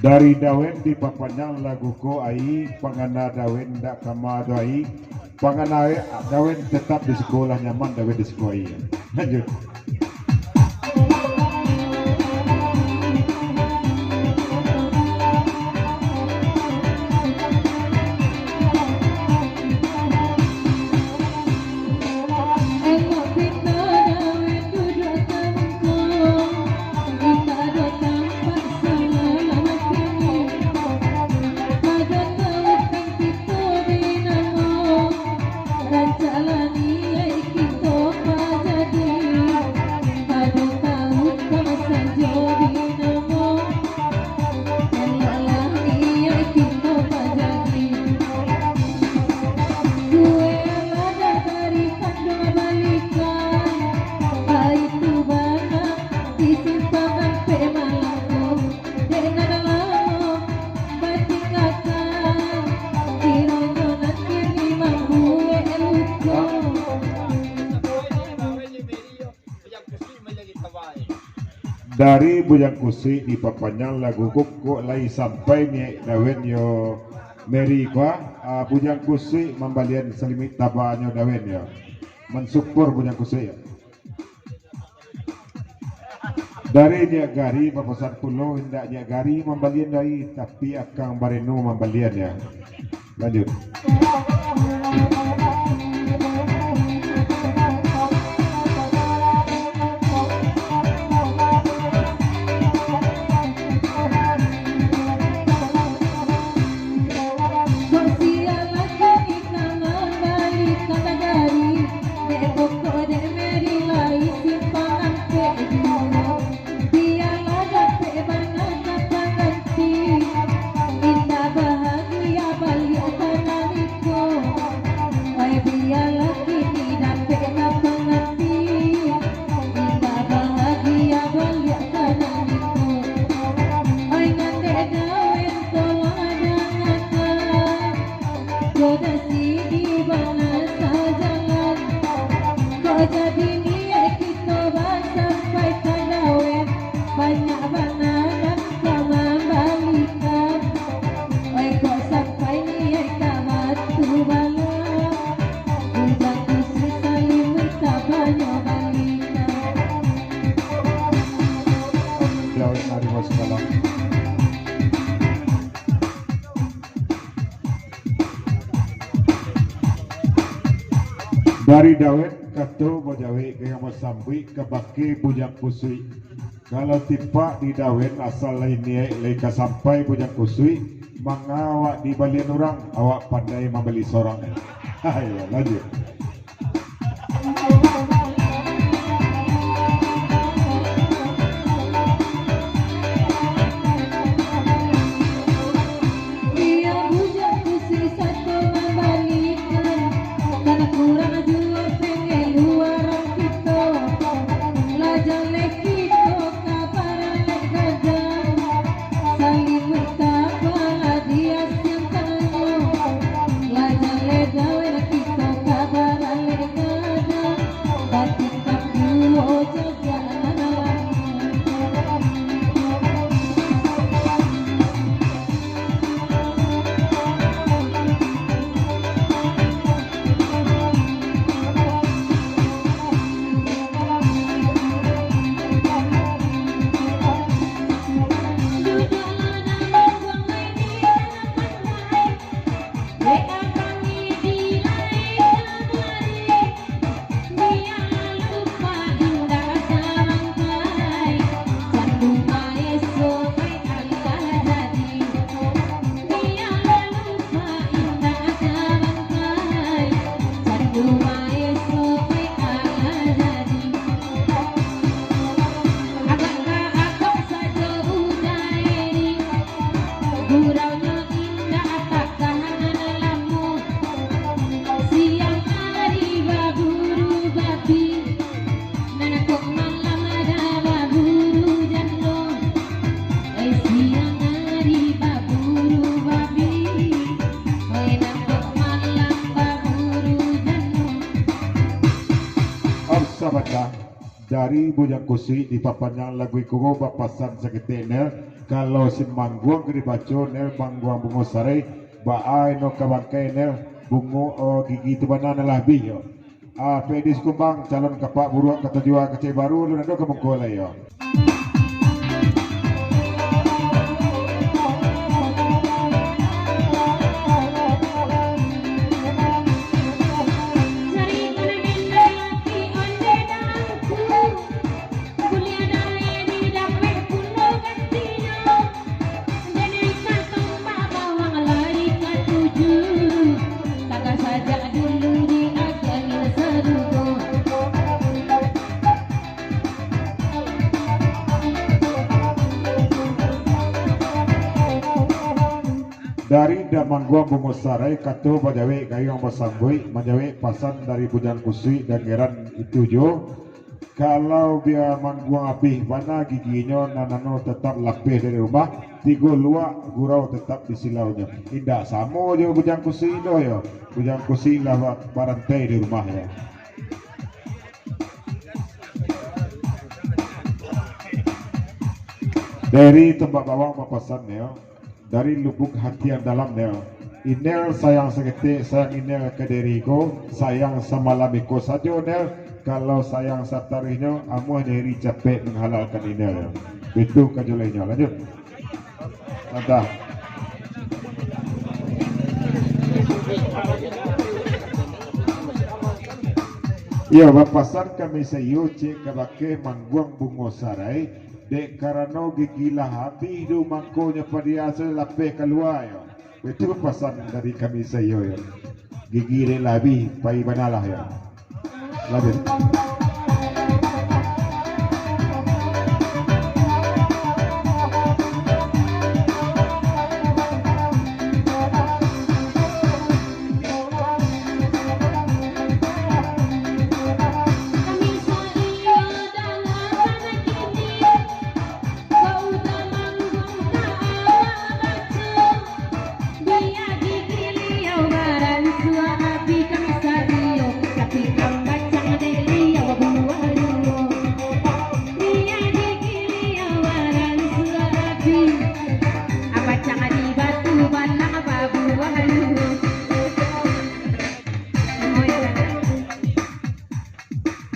Dari dawen di papanyang lagu ko ai pangana dawen dak kama ai pangana dawen tetap di sekolah nyaman dawen di sekolah ai. Lanjut. Dari bujang kusi di papanyang lagu kok lai sampai ni dawen yo Mary kwa bujang kusi membalian selimit tabanyo dawen yo mensupport bujang kusi ya. Dari Nyak Gari papasan pulau hendak Nyak Gari membalian dari tapi akan barenu membalian ya. Lanjut. Dari dawet kato bojawe kaya masambui kebaki bujang kusui. Kalau tipak di dawet asal lain niai leka sampai bujang kusui mengawak di balian orang awak pandai membeli sorang. Ayo lanjut. Dari bujang kusi di papanyang lagu ikugo bapasan sakitena kalau si mangguang ke dibaco nel mangguang bungo sarai baai no kabangkai nel bungo gigi tu banana labi yo pedis kumbang calon kapak buruak kata jua kecil baru lu nado kemungkola yo. Dari Damangguang Bungosarai katu bajawe gayung masambui majawe pasan dari Bujang Kusui dan Geran itu jo. Kalau dia mangguang api mana giginya nanano tetap lapih dari rumah tigo luak gurau tetap di silaunya. Indah samo jo Bujang Kusui itu ya. Bujang Kusui lah barantai di rumah ya. Dari tempat bawang mapasan ya. Dari lubuk hati yang dalam nel inel sayang sekete sayang inel ke diriku sayang sama lamiko saja nel kalau sayang satarinya amuh dari capek menghalalkan inel itu kajolenya lanjut ada ya bapasan kami sayo cek kabake mangguang bungosarai dek karena gigilah habis do mangkonya pada asal lapeh keluar ya. Itu pesan dari kami saya ya. Gigi dek habis pai banalah ya. Lanjut.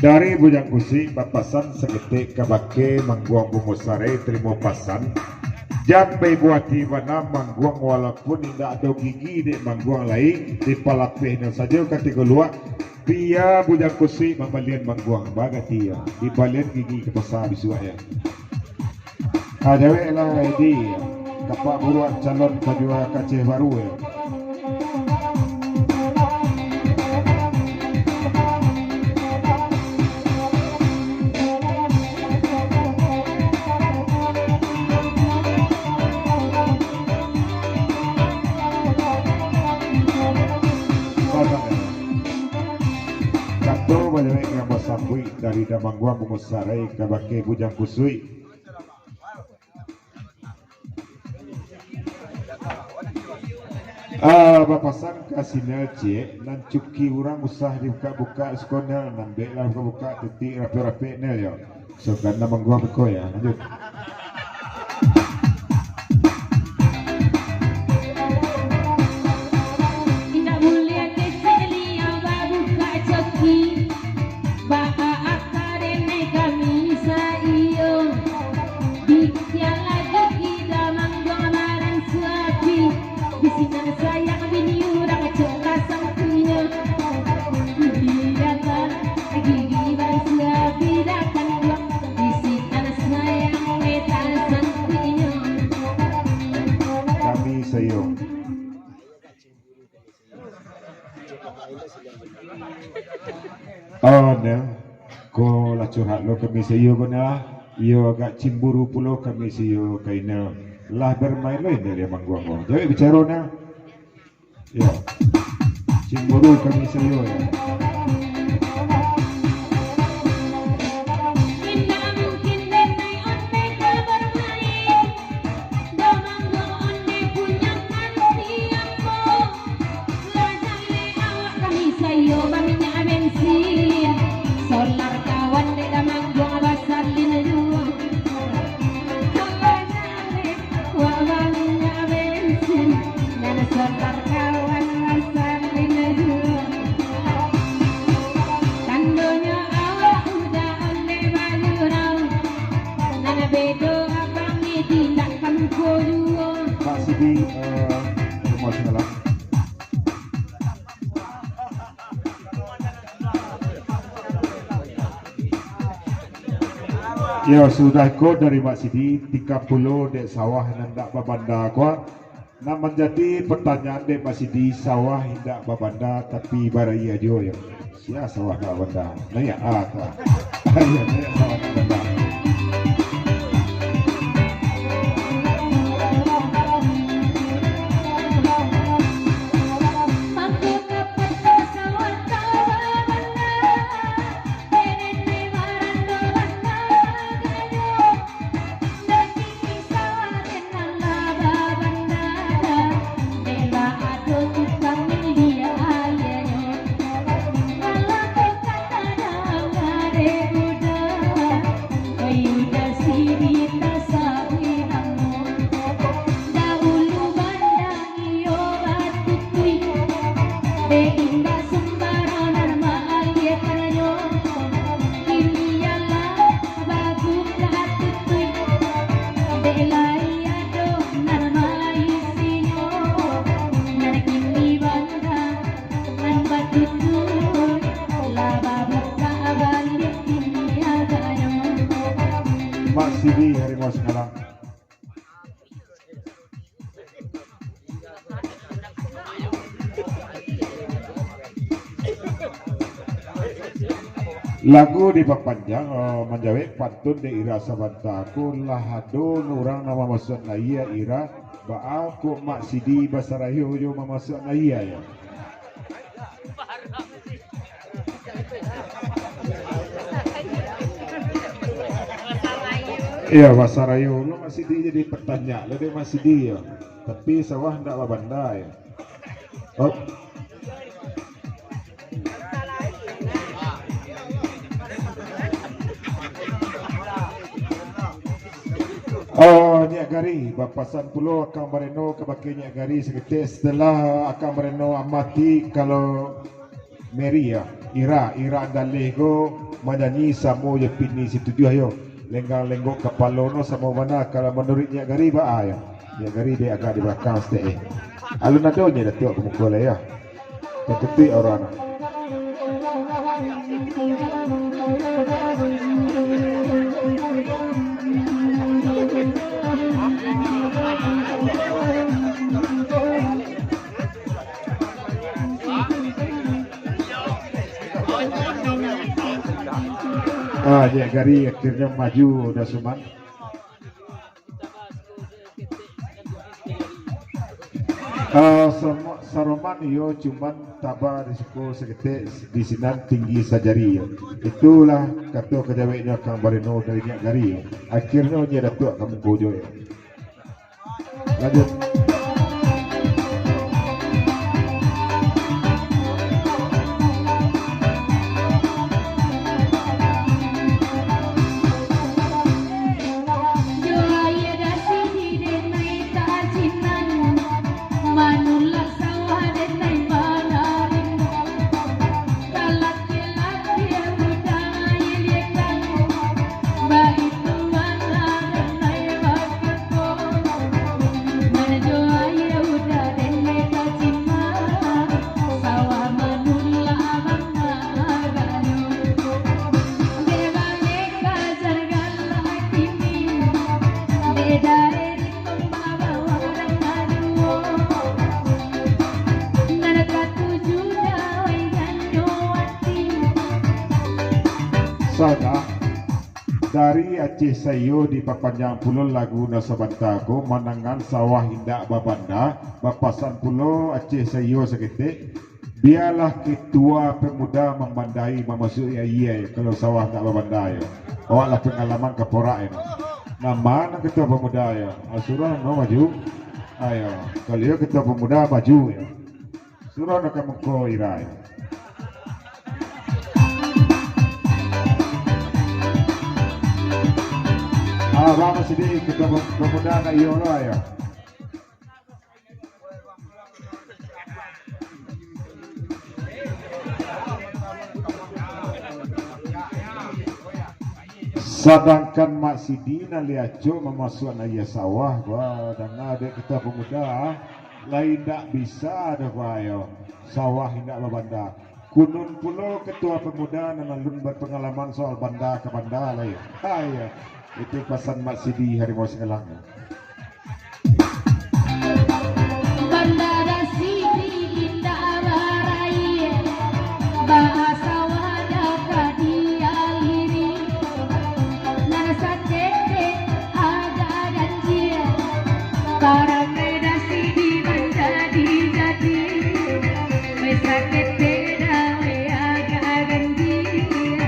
Dari Bujang Kusui papasan seketik kabake mangguang Bungosarai terima pasan jambai buati mana mangguang walaupun tidak ada gigi di mangguang lain di palapihnya saja ketika luar pia Bujang Kusui membalian mangguang bagati ya di balian gigi kepasa bisua ya ada lah ini kapak buruan calon kajua kaceh baru ya. Dari Damangguang Bungosarai kabake Bujang Kusui bapasan kasih C nancuki orang usah dibuka-buka sekolah nambah lah buka-buka titik rapi-rapi nel ya so kan Damangguang buko ya lanjut. Oh nah, ko la curhat lo kami sayo ko na, iyo agak cimburu pulo kami sayo kay na lah bermain lo ini dia mangguang mo. Jadi bicara na, yo cimburu kami sayo ya. Pak Sidi rumah segala. Ya sudah ikut dari Mak Sidi 30 dek sawah hendak babanda kuat. Nah menjadi pertanyaan dek Mak Sidi sawah hendak babanda tapi baraya jo ya. Sia sawah nak babanda. Nah ya tak. Ya sawah nak babanda. Mak Sidi harimau Sengalang. Lagu di panjang menjawab pantun di ira sabantaku lahadun orang nama masuk naya ira baaku Mak Sidi basarayu yo masuk naya ya. Iya bahasa Rayu lo masih jadi pertanyaan lo dia masih dia tapi sawah ndak babanda ya. Oh. Oh Nyak Gari bapasan pulau akan mereno ke baki Nyak Gari seketik setelah akan mereno amati kalau Maria Ira andalih ko menyanyi samo je pini situ dia yo. Lenggang-lenggok kepala no sama mana kalau menurut Nyak Gari ba ya. Nyak Gari dia agak di belakang sete. Alun adonya dah tengok ke muka lah ya. Tepi orang. Nyak Gari akhirnya maju dah Suman. Saroman yo cuman tabah risiko seketik di sinan tinggi sajari. Itulah kata kejawabnya Kang Barino dari Nyak Gari. Akhirnya dia datuk kamu bojo ya. Lanjut. Sada dari Aceh Sayo di papanjang pulau lagu Nasabantaku menangan sawah hindak babanda bapasan pulau Aceh Sayo seketik biarlah ketua pemuda membandai memasuk iya kalau sawah tak babanda ya. Awaklah pengalaman keporak ya. Nama ketua pemuda ya. Surah no maju. Ayo kalau ketua pemuda maju ya. Surah nak mengko irai. Vamos sedih kita pemuda nak iora ya. Sedangkan Mak Sidi na liaco memasuk ayah sawah wah dengar dia kita pemuda lain tak bisa ada ayo sawah tidak berbanda kunun pulau ketua pemuda dan alun berpengalaman soal banda ke banda lain ayo itu pesan Mak Sidi Harimau Senggalang. Bandara Sidi Dinda Barai bahasa wadaka dialiri nasa tete ada ganjil para beda Sidi menjadi jadi wesa tete dawe agak ganjil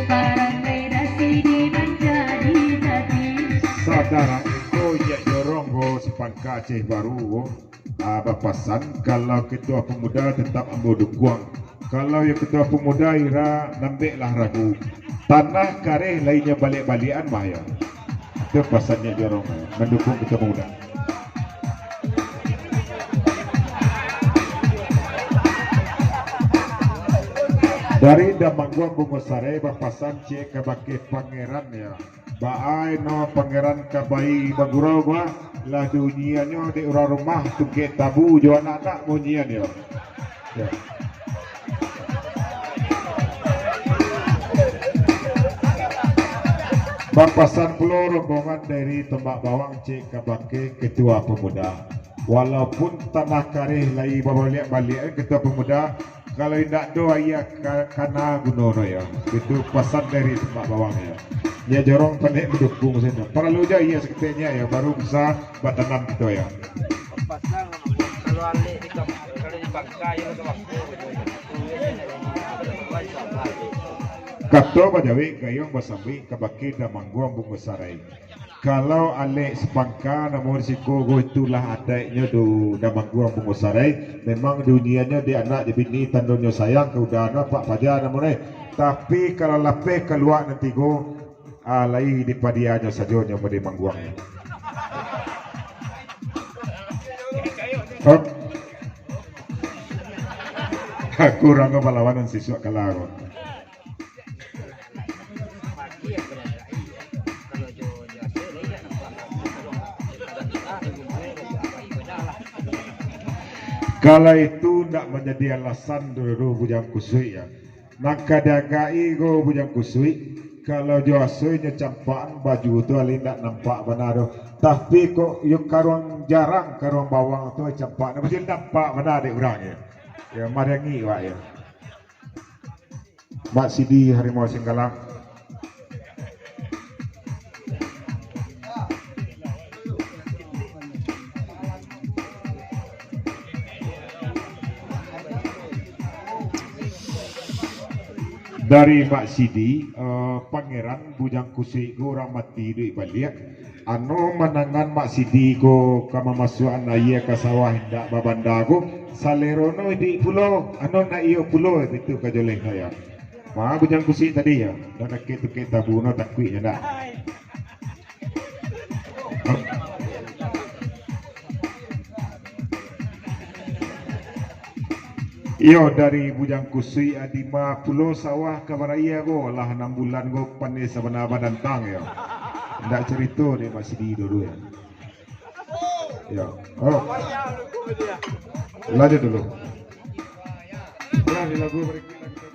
para beda Sidi menjadi jadi Saudara itu ya joronggo sepangka Aceh Baru bapasan kalau ketua pemuda tetap ambo dukuang kalau ya ketua pemuda ira nambeklah ragu tanah kareh lainnya balik-balian bahaya itu pasannya joronggo mendukung ketua pemuda. Dari Damangguang Bungosare bapasan cek kabake pangeran ya baai no pangeran kabai bagurau gua lah dunianya di urang rumah tuke tabu jo anak-anak munyian ya. Bapasan pulau rombongan dari Tembak Bawang cek kabake ketua pemuda walaupun tanah kareh lai balik ketua pemuda kalau tidak doa ya karena gunono ya itu pesan dari Tembak Bawang ya jorong pandai mendukung saja perlu aja ya seketnya ya baru bisa batanan gitu ya pasang kalau alik di kalau dipakai ya Kato Bajawi gayong basambi kabake Damangguang Bungosare kalau alik sepangka namun risiko itulah adanya do Damangguang Bungosare memang dunianya di anak di bini tandonyo sayang keudana pak pajar namun tapi kalau lapeh keluar nanti go alai di padianya saja yang di Mangguang kurang kepalawanan siswa kalaro. Kalau itu tidak menjadi alasan dulu bujang kusui ya maka dagai go bujang kusui kalau joasunya campaan baju itu alin tak nampak benar tapi kok yuk karung jarang karung bawang tu campaan mesti nampak benar dek orang ya marangi wak ya Mak Sidi Harimau Senggalang. Dari Mak Sidi pangeran bujang kusik go orang mati duit balik anu menangan Mak Sidi go kama masukan ayah ke sawah hendak babanda go salerono di pulau anu na iyo pulau itu kajoleng saya mah bujang kusik tadi ya dan kita buno takwi ya dak Iyo dari bujang kusui adima pulau sawah kabaraya go lah 6 bulan go pandai sabana badan tang ya. Ndak cerita dia masih di dulu ya. Ya. Oh. Lanjut dulu. Ya, di lagu berikutnya.